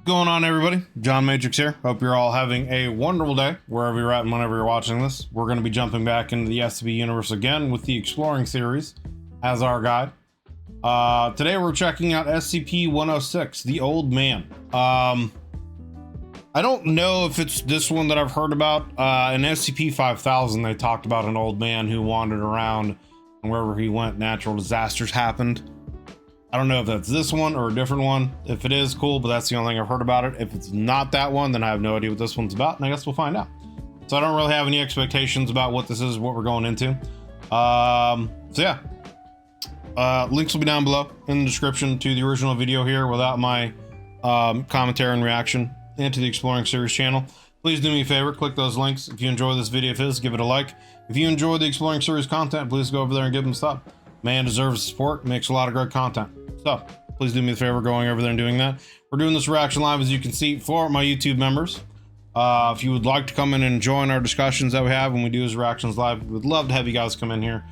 Going on, everybody? John Matrix here. Hope you're all having a wonderful day wherever you're at and whenever you're watching this. We're going to be jumping back into the SCP universe again with the Exploring series as our guide. Today we're checking out SCP-106, the Old Man. I don't know if it's this one that I've heard about. In SCP-5000 they talked about an old man who wandered around, and wherever he went natural disasters happened. I don't know if that's this one or a different one. If it is, cool, but that's the only thing I've heard about it. If it's not that one, then I have no idea what this one's about, and I guess we'll find out. So I don't really have any expectations about what this is, what we're going into. Links will be down below in the description to the original video here without my commentary and reaction, and to the Exploring series channel. Please do me a favor, click those links. If you enjoy this video of his, give it a like. If you enjoy the Exploring series content, please go over there and give him a stop. Man deserves support, makes a lot of great content. So please do me the favor going over there and doing that. We're doing this reaction live, as you can see, for my YouTube members. If you would like to come in and join our discussions that we have when we do these reactions live, we'd love to have you guys come in here,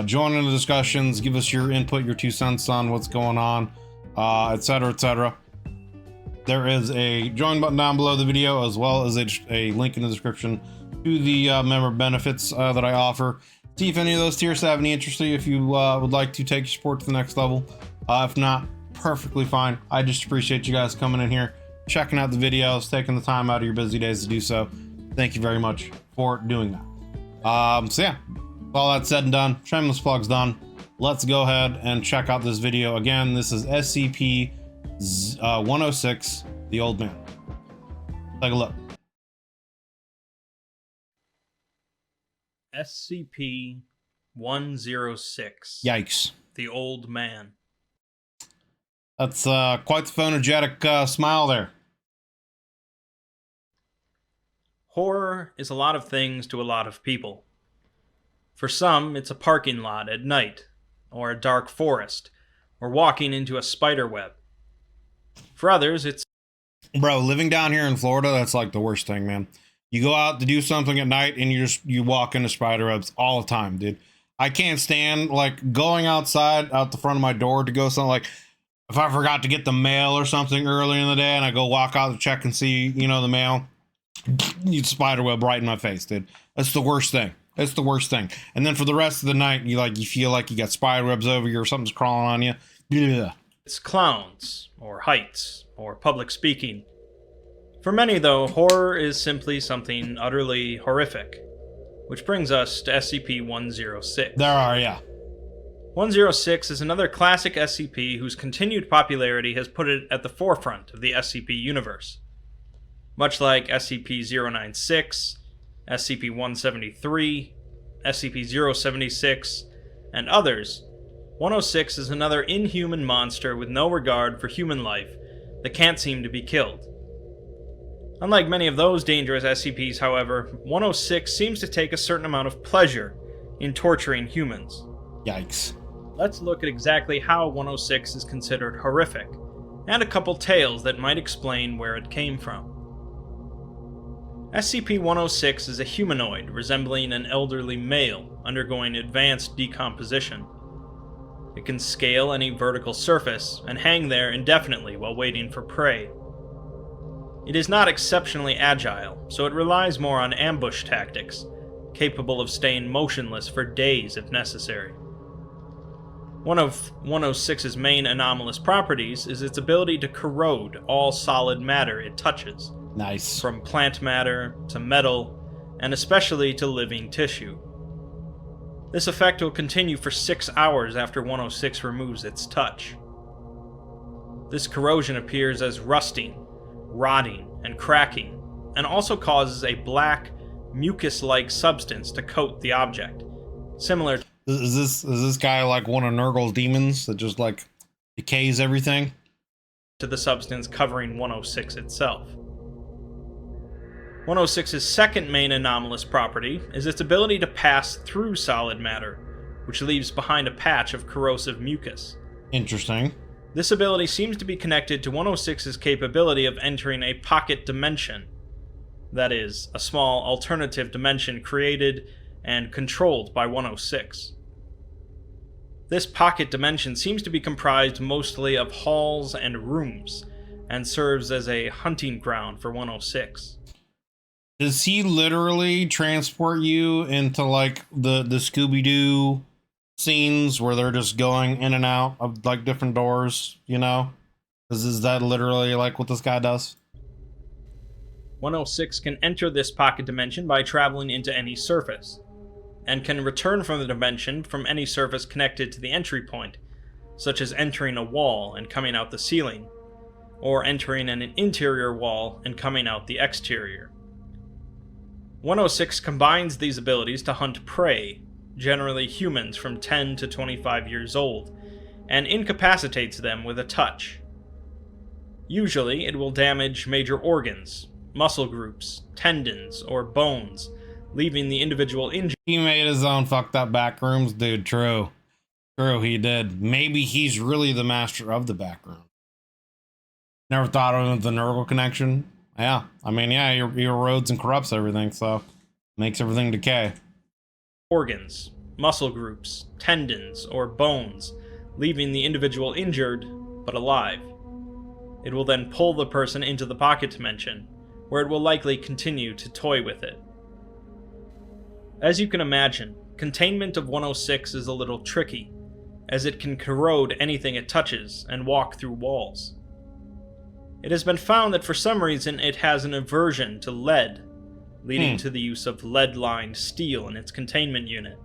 join in the discussions, give us your input, your 2 cents on what's going on, etc., etc. There is a join button down below the video, as well as a link in the description to the member benefits that I offer. See if any of those tiers have any interest to you, if you would like to take your support to the next level. If not, perfectly fine. I just appreciate you guys coming in here, checking out the videos, taking the time out of your busy days to do so. Thank you very much for doing that. So yeah, all that said and done, shameless plugs done. Let's go ahead and check out this video. Again, this is SCP-106, the Old Man. Take a look. SCP-106. Yikes. The Old Man. That's quite the phonogenic smile there. Horror is a lot of things to a lot of people. For some, it's a parking lot at night, or a dark forest, or walking into a spider web. For others, it's... Bro, living down here in Florida, that's like the worst thing, man. You go out to do something at night and you walk into spider webs all the time, dude. I can't stand like going outside out the front of my door to go something like, if I forgot to get the mail or something early in the day and I go walk out to check and see, you know, the mail, you'd spider web right in my face, dude. That's the worst thing. That's the worst thing. And then for the rest of the night, you feel like you got spider webs over you or something's crawling on you. Yeah. It's clowns, or heights, or public speaking. For many, though, horror is simply something utterly horrific. Which brings us to SCP-106. There are, yeah. 106 is another classic SCP whose continued popularity has put it at the forefront of the SCP universe. Much like SCP-096, SCP-173, SCP-076, and others, 106 is another inhuman monster with no regard for human life that can't seem to be killed. Unlike many of those dangerous SCPs, however, 106 seems to take a certain amount of pleasure in torturing humans. Yikes. Let's look at exactly how 106 is considered horrific, and a couple tales that might explain where it came from. SCP-106 is a humanoid resembling an elderly male undergoing advanced decomposition. It can scale any vertical surface and hang there indefinitely while waiting for prey. It is not exceptionally agile, so it relies more on ambush tactics, capable of staying motionless for days if necessary. One of 106's main anomalous properties is its ability to corrode all solid matter it touches. Nice. From plant matter to metal, and especially to living tissue. This effect will continue for 6 hours after 106 removes its touch. This corrosion appears as rusting, rotting, and cracking, and also causes a black, mucus-like substance to coat the object. Similar to... Is this guy like one of Nurgle's demons that just like decays everything? To the substance covering 106 itself. 106's second main anomalous property is its ability to pass through solid matter, which leaves behind a patch of corrosive mucus. Interesting. This ability seems to be connected to 106's capability of entering a pocket dimension. That is, a small alternative dimension created and controlled by 106. This pocket dimension seems to be comprised mostly of halls and rooms, and serves as a hunting ground for 106. Does he literally transport you into like the Scooby-Doo scenes where they're just going in and out of like different doors, you know? Is that literally like what this guy does? 106 can enter this pocket dimension by traveling into any surface, and can return from the dimension from any surface connected to the entry point, such as entering a wall and coming out the ceiling, or entering an interior wall and coming out the exterior. 106 combines these abilities to hunt prey, generally humans from 10 to 25 years old, and incapacitates them with a touch. Usually, it will damage major organs, muscle groups, tendons, or bones, leaving the individual injured. He made his own fucked up back rooms, dude. True. True, he did. Maybe he's really the master of the back room. Never thought of him with the neural connection. Yeah, I mean, yeah, he erodes and corrupts everything, so makes everything decay. Organs, muscle groups, tendons, or bones, leaving the individual injured, but alive. It will then pull the person into the pocket dimension, where it will likely continue to toy with it. As you can imagine, containment of 106 is a little tricky, as it can corrode anything it touches and walk through walls. It has been found that for some reason it has an aversion to lead, leading to the use of lead-lined steel in its containment unit.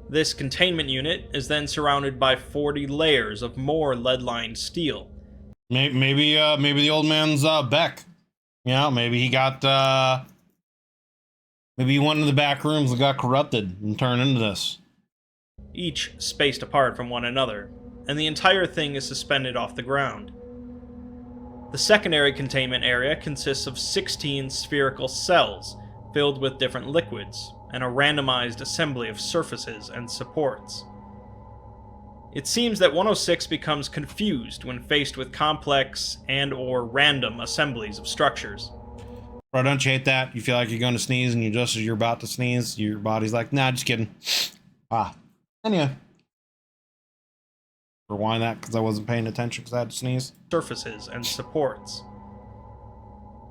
This containment unit is then surrounded by 40 layers of more lead-lined steel. Maybe the old man's Beck. You know, maybe he got maybe he went into the back rooms and got corrupted and turned into this. Each spaced apart from one another, and the entire thing is suspended off the ground. The secondary containment area consists of 16 spherical cells filled with different liquids, and a randomized assembly of surfaces and supports. It seems that 106 becomes confused when faced with complex and/or random assemblies of structures. Bro, don't you hate that? You feel like you're going to sneeze, and you just as you're about to sneeze, your body's like, nah, just kidding. Anyway. Rewind that because I wasn't paying attention because I had to sneeze. Surfaces and supports.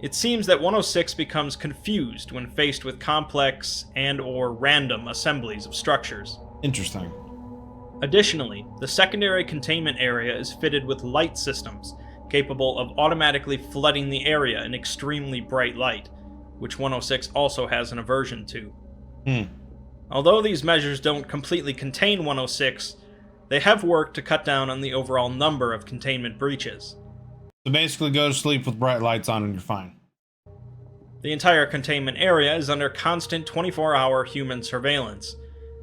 It seems that 106 becomes confused when faced with complex and/or random assemblies of structures. Interesting. Additionally, the secondary containment area is fitted with light systems capable of automatically flooding the area in extremely bright light, which 106 also has an aversion to. Although these measures don't completely contain 106, they have worked to cut down on the overall number of containment breaches. So basically go to sleep with bright lights on and you're fine. The entire containment area is under constant 24-hour human surveillance,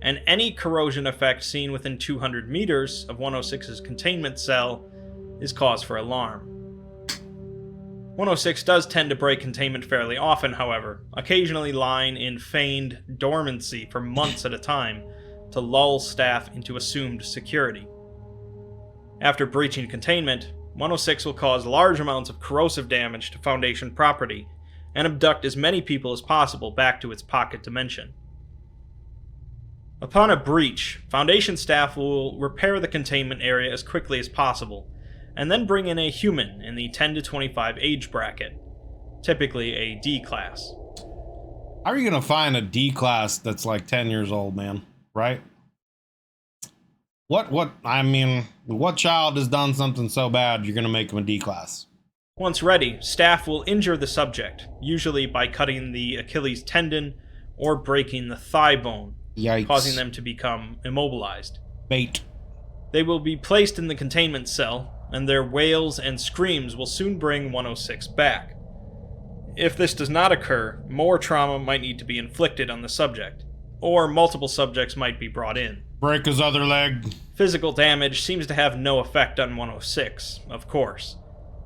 and any corrosion effect seen within 200 meters of 106's containment cell is cause for alarm. 106 does tend to break containment fairly often, however, occasionally lying in feigned dormancy for months at a time to lull staff into assumed security. After breaching containment, 106 will cause large amounts of corrosive damage to Foundation property and abduct as many people as possible back to its pocket dimension. Upon a breach, Foundation staff will repair the containment area as quickly as possible, and then bring in a human in the 10 to 25 age bracket, typically a D class. How are you gonna find a D class that's like 10 years old, man? Right? I mean, what child has done something so bad you're gonna make him a D class? Once ready, staff will injure the subject, usually by cutting the Achilles tendon or breaking the thigh bone, Yikes. causing them to become immobilized. Bait. They will be placed in the containment cell, and their wails and screams will soon bring 106 back. If this does not occur, more trauma might need to be inflicted on the subject, or multiple subjects might be brought in. Break his other leg. Physical damage seems to have no effect on 106, of course,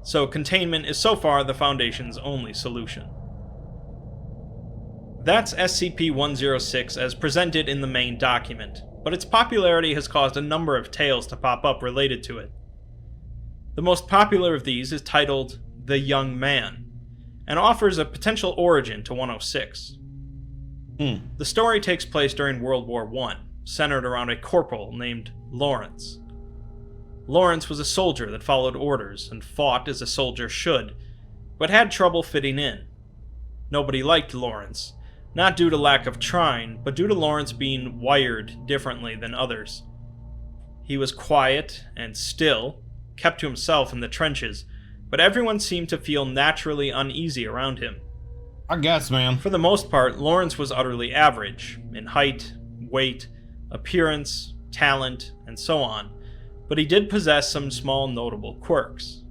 so containment is so far the Foundation's only solution. That's SCP-106 as presented in the main document, but its popularity has caused a number of tales to pop up related to it. The most popular of these is titled The Young Man, and offers a potential origin to 106. The story takes place during World War I, centered around a corporal named Lawrence. Lawrence was a soldier that followed orders and fought as a soldier should, but had trouble fitting in. Nobody liked Lawrence, not due to lack of trying, but due to Lawrence being wired differently than others. He was quiet and still, kept to himself in the trenches, but everyone seemed to feel naturally uneasy around him. I guess, man. For the most part, Lawrence was utterly average, in height, weight, appearance, talent, and so on, but he did possess some small notable quirks.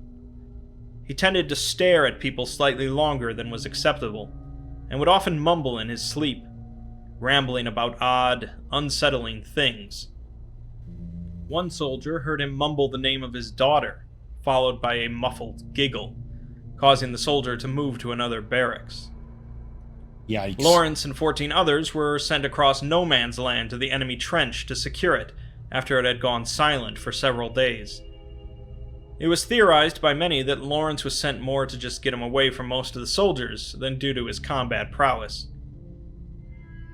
He tended to stare at people slightly longer than was acceptable, and would often mumble in his sleep, rambling about odd, unsettling things. One soldier heard him mumble the name of his daughter, followed by a muffled giggle, causing the soldier to move to another barracks. Yikes. Lawrence and 14 others were sent across no man's land to the enemy trench to secure it after it had gone silent for several days. It was theorized by many that Lawrence was sent more to just get him away from most of the soldiers than due to his combat prowess.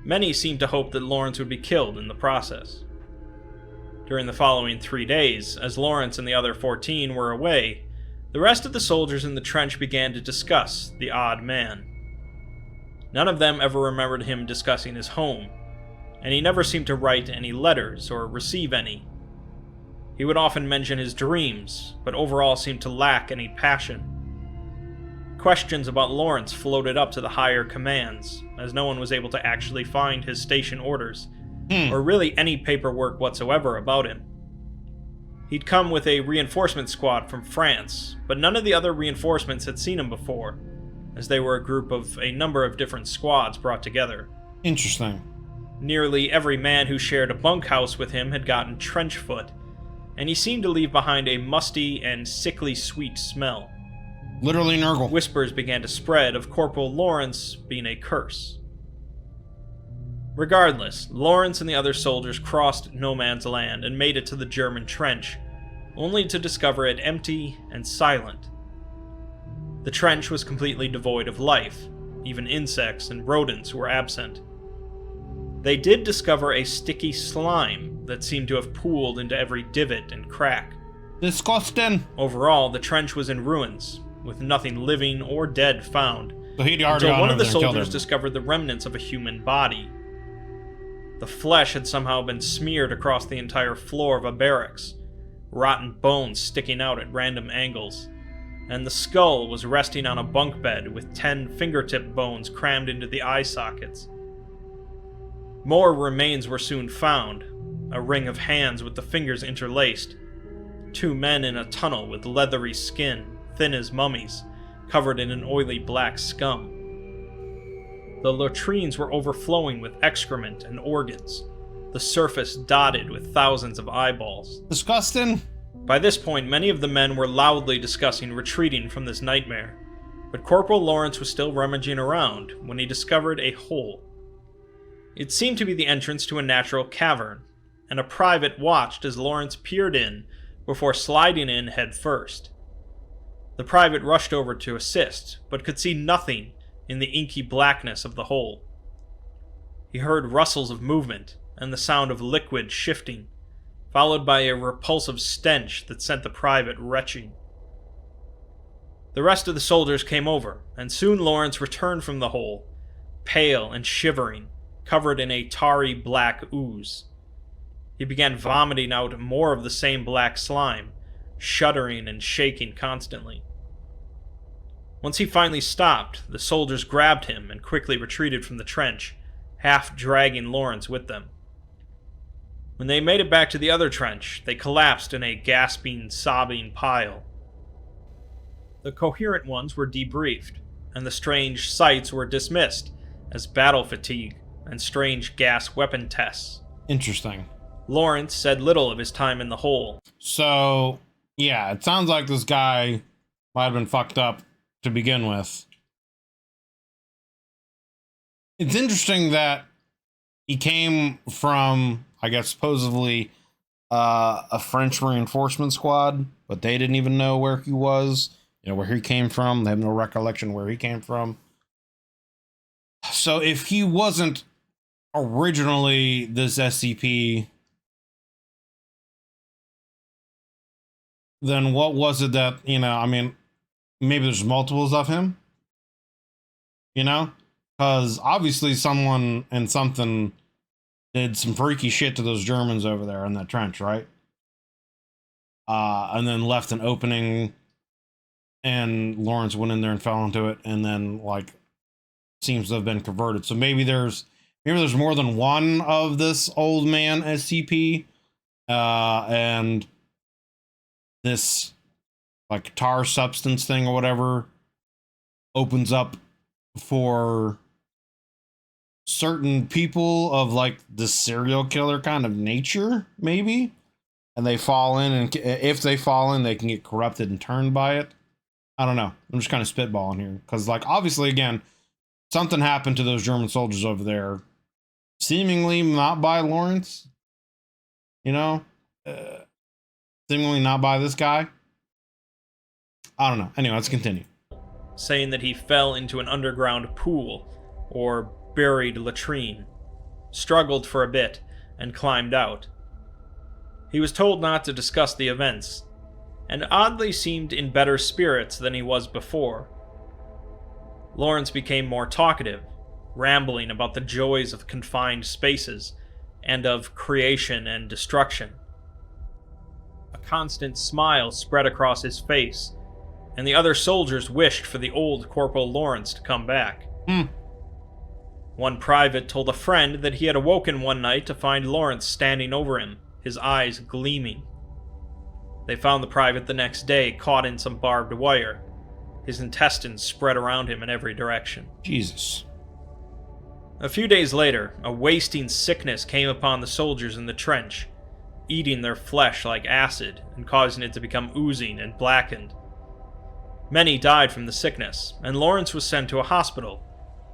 Many seemed to hope that Lawrence would be killed in the process. During the following 3 days, as Lawrence and the other 14 were away, the rest of the soldiers in the trench began to discuss the odd man. None of them ever remembered him discussing his home, and he never seemed to write any letters or receive any. He would often mention his dreams, but overall seemed to lack any passion. Questions about Lawrence floated up to the higher commands, as no one was able to actually find his station orders, or really any paperwork whatsoever about him. He'd come with a reinforcement squad from France, but none of the other reinforcements had seen him before, as they were a group of a number of different squads brought together. Interesting. Nearly every man who shared a bunkhouse with him had gotten trench foot, and he seemed to leave behind a musty and sickly sweet smell. Literally Nurgle. Whispers began to spread of Corporal Lawrence being a curse. Regardless, Lawrence and the other soldiers crossed no man's land and made it to the German trench, only to discover it empty and silent. The trench was completely devoid of life, even insects and rodents were absent. They did discover a sticky slime that seemed to have pooled into every divot and crack. Disgusting. Overall, the trench was in ruins, with nothing living or dead found, So he'd already until gone one of over the there and killed soldiers him. discovered the remnants of a human body. The flesh had somehow been smeared across the entire floor of a barracks, rotten bones sticking out at random angles, and the skull was resting on a bunk bed with 10 fingertip bones crammed into the eye sockets. More remains were soon found, a ring of hands with the fingers interlaced, 2 men in a tunnel with leathery skin, thin as mummies, covered in an oily black scum. The latrines were overflowing with excrement and organs, the surface dotted with thousands of eyeballs. Disgusting. By this point, many of the men were loudly discussing retreating from this nightmare, but Corporal Lawrence was still rummaging around when he discovered a hole. It seemed to be the entrance to a natural cavern, and a private watched as Lawrence peered in before sliding in head first. The private rushed over to assist, but could see nothing in the inky blackness of the hole. He heard rustles of movement and the sound of liquid shifting, followed by a repulsive stench that sent the private retching. The rest of the soldiers came over, and soon Lawrence returned from the hole, pale and shivering, covered in a tarry black ooze. He began vomiting out more of the same black slime, shuddering and shaking constantly. Once he finally stopped, the soldiers grabbed him and quickly retreated from the trench, half dragging Lawrence with them. When they made it back to the other trench, they collapsed in a gasping, sobbing pile. The coherent ones were debriefed, and the strange sights were dismissed as battle fatigue and strange gas weapon tests. Interesting. Lawrence said little of his time in the hole. So, yeah, it sounds like this guy might have been fucked up to begin with. It's interesting that he came from, I guess, supposedly a French reinforcement squad, but they didn't even know where he was, where he came from. They have no recollection where he came from. So if he wasn't originally this SCP, then what was it that, I mean, maybe there's multiples of him, because obviously someone and something did some freaky shit to those Germans over there in that trench, right? And then left an opening, and Lawrence went in there and fell into it, and then like seems to have been converted. So maybe there's more than one of this old man SCP, and this like tar substance thing or whatever opens up for certain people of like the serial killer kind of nature, maybe, and they fall in, and if they fall in, they can get corrupted and turned by it. I don't know. I'm just kind of spitballing here because, like, obviously, again, something happened to those German soldiers over there, seemingly not by Lawrence, seemingly not by this guy. I don't know. Anyway, let's continue. Saying that he fell into an underground pool, or buried latrine, struggled for a bit, and climbed out. He was told not to discuss the events, and oddly seemed in better spirits than he was before. Lawrence became more talkative, rambling about the joys of confined spaces, and of creation and destruction. A constant smile spread across his face, and the other soldiers wished for the old Corporal Lawrence to come back. One private told a friend that he had awoken one night to find Lawrence standing over him, his eyes gleaming. They found the private the next day, caught in some barbed wire, his intestines spread around him in every direction. Jesus. A few days later, a wasting sickness came upon the soldiers in the trench, eating their flesh like acid and causing it to become oozing and blackened. Many died from the sickness, and Lawrence was sent to a hospital,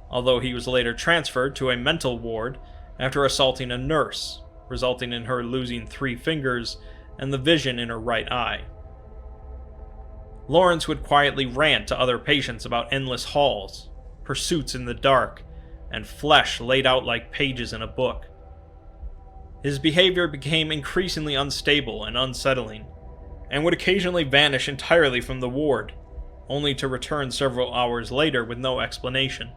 although he was later transferred to a mental ward after assaulting a nurse, resulting in her losing 3 fingers and the vision in her right eye. Lawrence would quietly rant to other patients about endless halls, pursuits in the dark, and flesh laid out like pages in a book. His behavior became increasingly unstable and unsettling, and would occasionally vanish entirely from the ward, only to return several hours later with no explanation.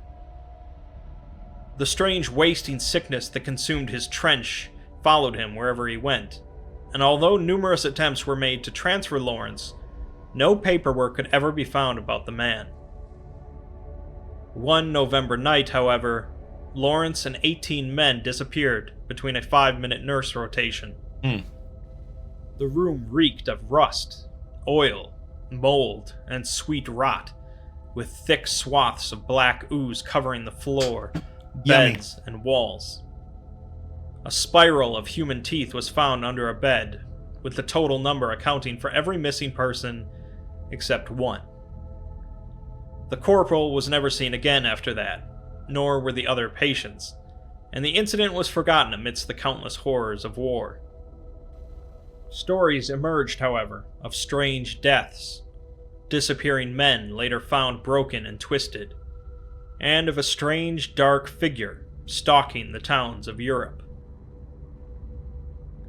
The strange wasting sickness that consumed his trench followed him wherever he went, and although numerous attempts were made to transfer Lawrence, no paperwork could ever be found about the man. One November night, however, Lawrence and 18 men disappeared between a 5-minute nurse rotation. The room reeked of rust, oil, mold, and sweet rot, with thick swaths of black ooze covering the floor, beds, and walls. A spiral of human teeth was found under a bed, with the total number accounting for every missing person except one. The corporal was never seen again after that, nor were the other patients, and the incident was forgotten amidst the countless horrors of war. Stories emerged, however, of strange deaths, disappearing men later found broken and twisted, and of a strange dark figure stalking the towns of Europe.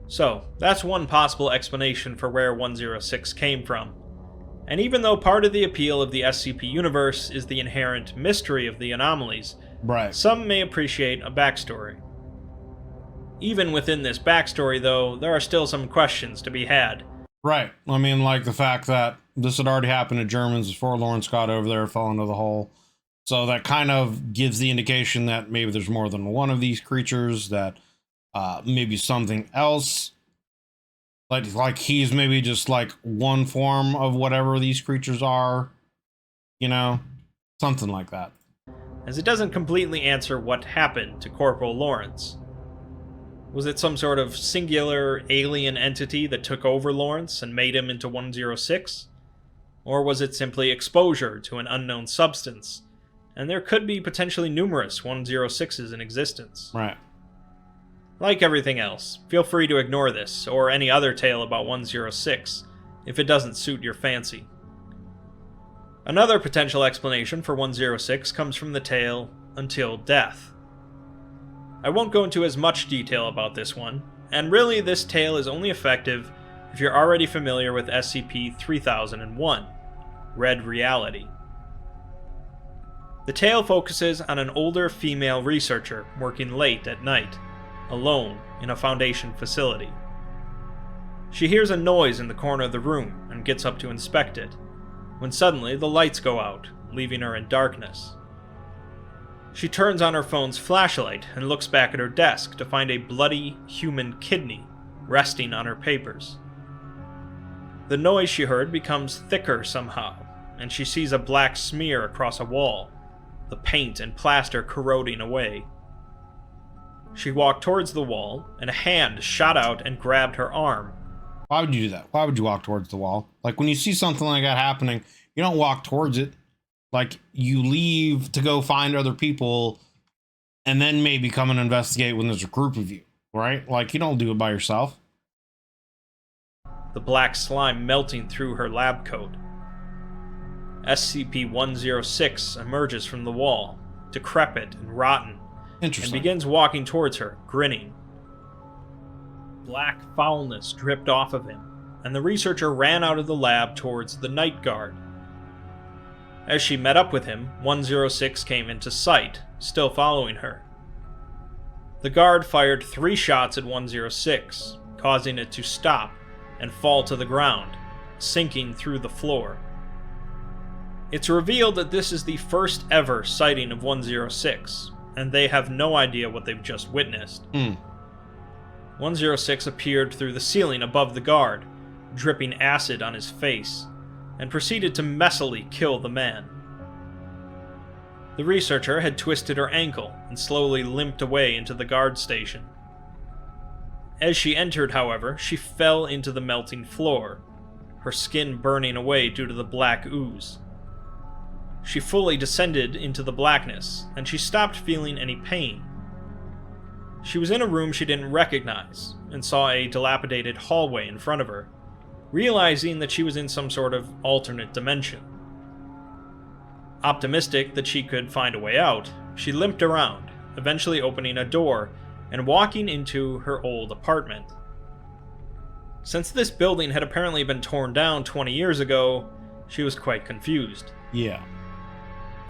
So, that's one possible explanation for where 106 came from. And even though part of the appeal of the SCP universe is the inherent mystery of the anomalies, Right. some may appreciate a backstory. Even within this backstory, though, there are still some questions to be had. Right. I mean, like the fact that this had already happened to Germans before Lawrence got over there, fell into the hole. So that kind of gives the indication that maybe there's more than one of these creatures, that maybe something else. Like he's maybe just like one form of whatever these creatures are, something like that. As it doesn't completely answer what happened to Corporal Lawrence. Was it some sort of singular alien entity that took over Lawrence and made him into 106? Or was it simply exposure to an unknown substance? And there could be potentially numerous 106s in existence. Right. Like everything else, feel free to ignore this, or any other tale about 106, if it doesn't suit your fancy. Another potential explanation for 106 comes from the tale Until Death. I won't go into as much detail about this one, and really this tale is only effective if you're already familiar with SCP-3001, Red Reality. The tale focuses on an older female researcher working late at night, alone in a Foundation facility. She hears a noise in the corner of the room and gets up to inspect it, when suddenly the lights go out, leaving her in darkness. She turns on her phone's flashlight and looks back at her desk to find a bloody human kidney resting on her papers. The noise she heard becomes thicker somehow, and she sees a black smear across a wall, the paint and plaster corroding away. She walked towards the wall, and a hand shot out and grabbed her arm. Why would you do that? Why would you walk towards the wall? Like, when you see something like that happening, you don't walk towards it. Like, you leave to go find other people and then maybe come and investigate when there's a group of you, right? Like, you don't do it by yourself. The black slime melting through her lab coat. SCP-106 emerges from the wall, decrepit and rotten, and begins walking towards her, grinning. Black foulness dripped off of him, and the researcher ran out of the lab towards the night guard. As she met up with him, 106 came into sight, still following her. The guard fired 3 shots at 106, causing it to stop and fall to the ground, sinking through the floor. It's revealed that this is the first ever sighting of 106, and they have no idea what they've just witnessed. 106 appeared through the ceiling above the guard, dripping acid on his face, and proceeded to messily kill the man. The researcher had twisted her ankle and slowly limped away into the guard station. As she entered, however, she fell into the melting floor, her skin burning away due to the black ooze. She fully descended into the blackness, and she stopped feeling any pain. She was in a room she didn't recognize, and saw a dilapidated hallway in front of her, realizing that she was in some sort of alternate dimension. Optimistic that she could find a way out, she limped around, eventually opening a door and walking into her old apartment. Since this building had apparently been torn down 20 years ago, she was quite confused. Yeah.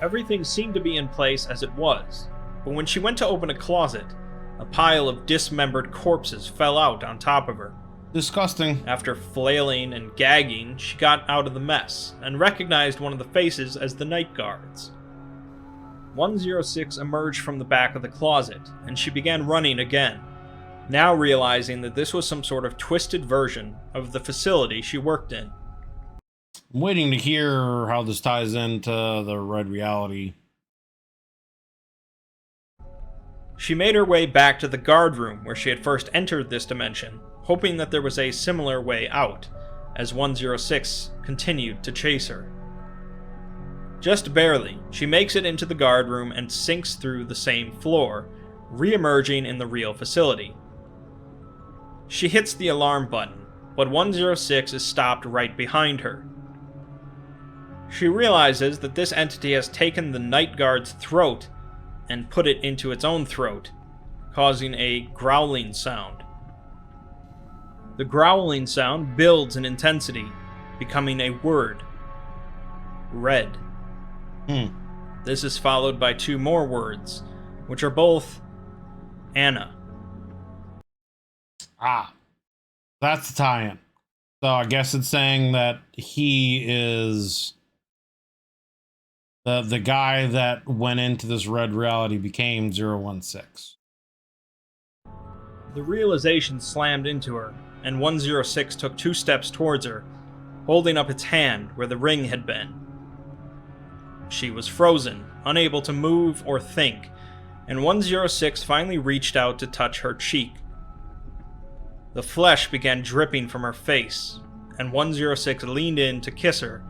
Everything seemed to be in place as it was, but when she went to open a closet, a pile of dismembered corpses fell out on top of her. Disgusting. After flailing and gagging, she got out of the mess and recognized one of the faces as the night guards. 106 emerged from the back of the closet, and she began running again, now realizing that this was some sort of twisted version of the facility she worked in. I'm waiting to hear how this ties into the Red Reality. She made her way back to the guard room where she had first entered this dimension, hoping that there was a similar way out, as 106 continued to chase her. Just barely, she makes it into the guard room and sinks through the same floor, re-emerging in the real facility. She hits the alarm button, but 106 is stopped right behind her. She realizes that this entity has taken the night guard's throat and put it into its own throat, causing a growling sound. The growling sound builds in intensity, becoming a word. Red. This is followed by 2 more words, which are both Anna. Ah, that's the tie-in. So I guess it's saying that he is the guy that went into this Red Reality became 016. The realization slammed into her, and 106 took 2 steps towards her, holding up its hand where the ring had been. She was frozen, unable to move or think, and 106 finally reached out to touch her cheek. The flesh began dripping from her face, and 106 leaned in to kiss her,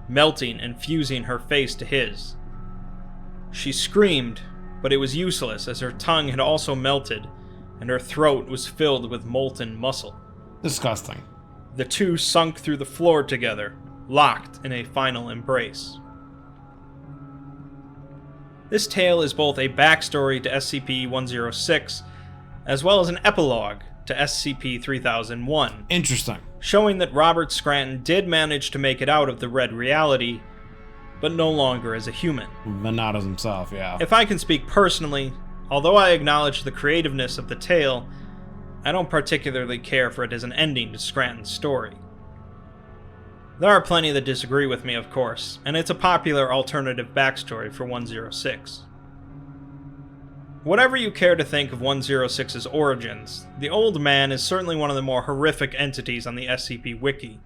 melting and fusing her face to his. She screamed, but it was useless as her tongue had also melted, and her throat was filled with molten muscle. Disgusting. The 2 sunk through the floor together, locked in a final embrace. This tale is both a backstory to SCP-106, as well as an epilogue to SCP-3001. Interesting. Showing that Robert Scranton did manage to make it out of the Red Reality, but no longer as a human. But not as himself, yeah. If I can speak personally, although I acknowledge the creativeness of the tale, I don't particularly care for it as an ending to Scranton's story. There are plenty that disagree with me, of course, and it's a popular alternative backstory for 106. Whatever you care to think of 106's origins, the Old Man is certainly one of the more horrific entities on the SCP Wiki,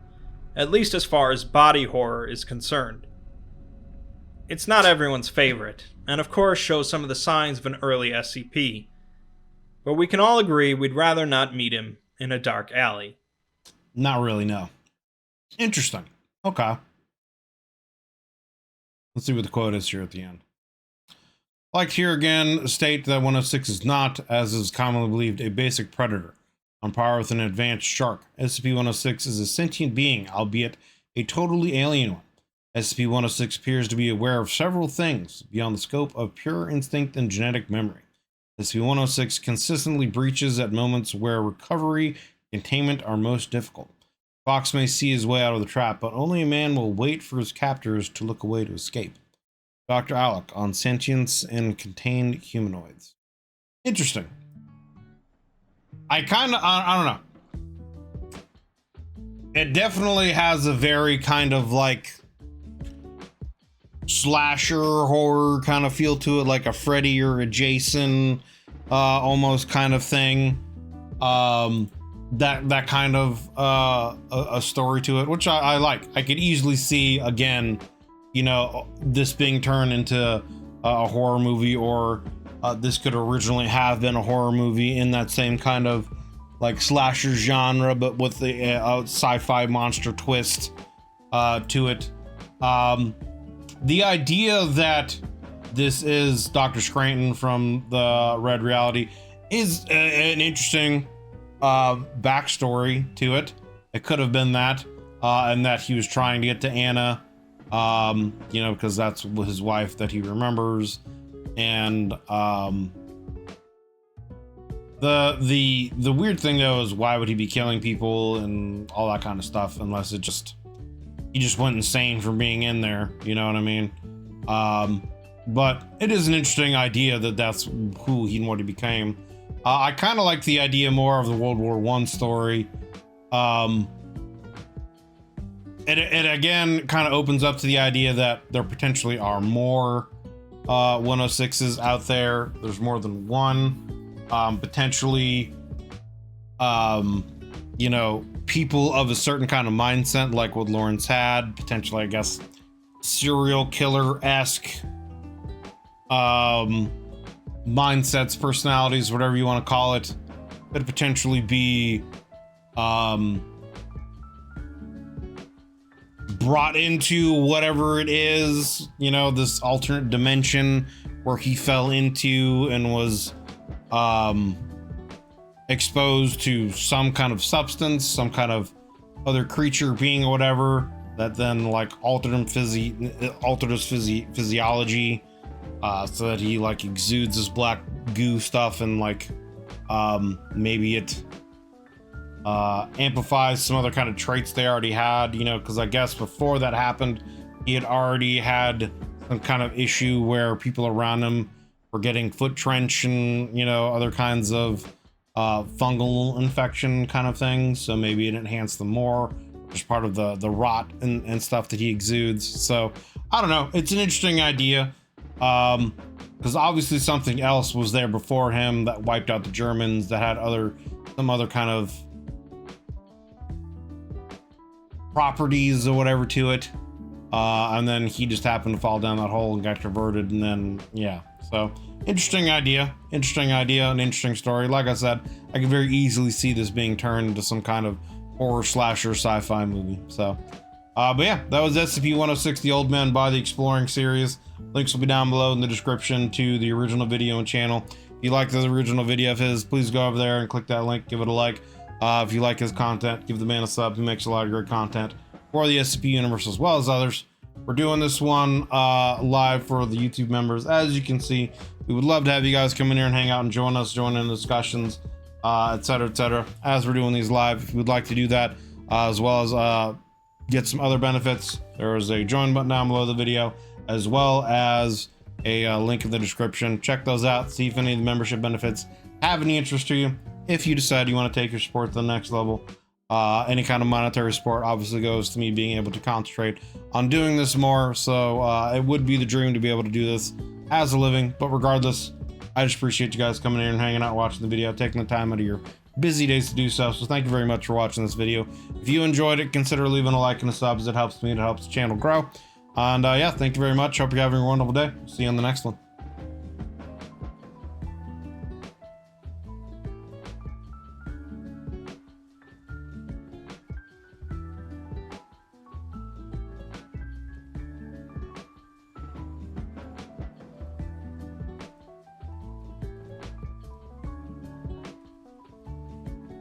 at least as far as body horror is concerned. It's not everyone's favorite, and of course shows some of the signs of an early SCP, but we can all agree we'd rather not meet him in a dark alley. Not really, no. Interesting. Okay. Let's see what the quote is here at the end. I'd like to here again state that 106 is not, as is commonly believed, a basic predator on par with an advanced shark. SCP-106 is a sentient being, albeit a totally alien one. SCP-106 appears to be aware of several things beyond the scope of pure instinct and genetic memory. SCP-106 consistently breaches at moments where recovery and containment are most difficult. Fox may see his way out of the trap, but only a man will wait for his captors to look away to escape. Dr. Alec on sentience and contained humanoids. Interesting. I don't know. It definitely has a very kind of like slasher horror kind of feel to it, like a Freddy or a Jason almost kind of thing. That kind of a story to it, which I like. I could easily see again, you know, this being turned into a horror movie, or this could originally have been a horror movie in that same kind of like slasher genre, but with the sci-fi monster twist to it. The idea that this is Dr. Scranton from the Red Reality is an interesting backstory to it. It could have been that, and that he was trying to get to Anna, you know, because that's his wife that he remembers, and the weird thing though is, why would he be killing people and all that kind of stuff, unless he just went insane from being in there, you know what I mean? But it is an interesting idea that that's who he and what he became. I kind of like the idea more of the World War I story. It again kind of opens up to the idea that there potentially are more 106s out there. There's more than one. Potentially, you know, people of a certain kind of mindset, like what Lawrence had. Potentially, I guess, serial killer-esque mindsets, personalities, whatever you want to call it, could potentially be brought into whatever it is, you know, this alternate dimension where he fell into and was exposed to some kind of substance, some kind of other creature, being, or whatever, that then like altered his physiology, so that he like exudes this black goo stuff, and like maybe it amplifies some other kind of traits they already had, you know, because I guess before that happened, he had already had some kind of issue where people around him were getting foot trench and, you know, other kinds of fungal infection kind of things. So maybe it enhanced them more, just part of the rot and stuff that he exudes. So I don't know. It's an interesting idea. Because obviously something else was there before him that wiped out the Germans, that had some other kind of properties or whatever to it. And then he just happened to fall down that hole and got converted, and then, yeah. So, interesting idea, an interesting story. Like I said, I could very easily see this being turned into some kind of horror slasher sci-fi movie. So, but yeah, that was SCP-106, The Old Man by the Exploring series. Links will be down below in the description to the original video and channel. If you like the original video of his, please go over there and click that link, give it a like. If you like his content, give the man a sub. He makes a lot of great content for the SCP universe as well as others. We're doing this one live for the YouTube members. As you can see, we would love to have you guys come in here and hang out and join in the discussions. etc., etc. As we're doing these live, if you would like to do that, as well as get some other benefits, there is a join button down below the video, as well as a link in the description. Check those out, see if any of the membership benefits have any interest to you. If you decide you want to take your support to the next level, any kind of monetary support obviously goes to me being able to concentrate on doing this more. So it would be the dream to be able to do this as a living. But regardless, I just appreciate you guys coming in and hanging out, watching the video, taking the time out of your busy days to do so. So thank you very much for watching this video. If you enjoyed it, consider leaving a like and a sub, as it helps me, it helps the channel grow. And yeah, thank you very much. Hope you're having a wonderful day. See you on the next one.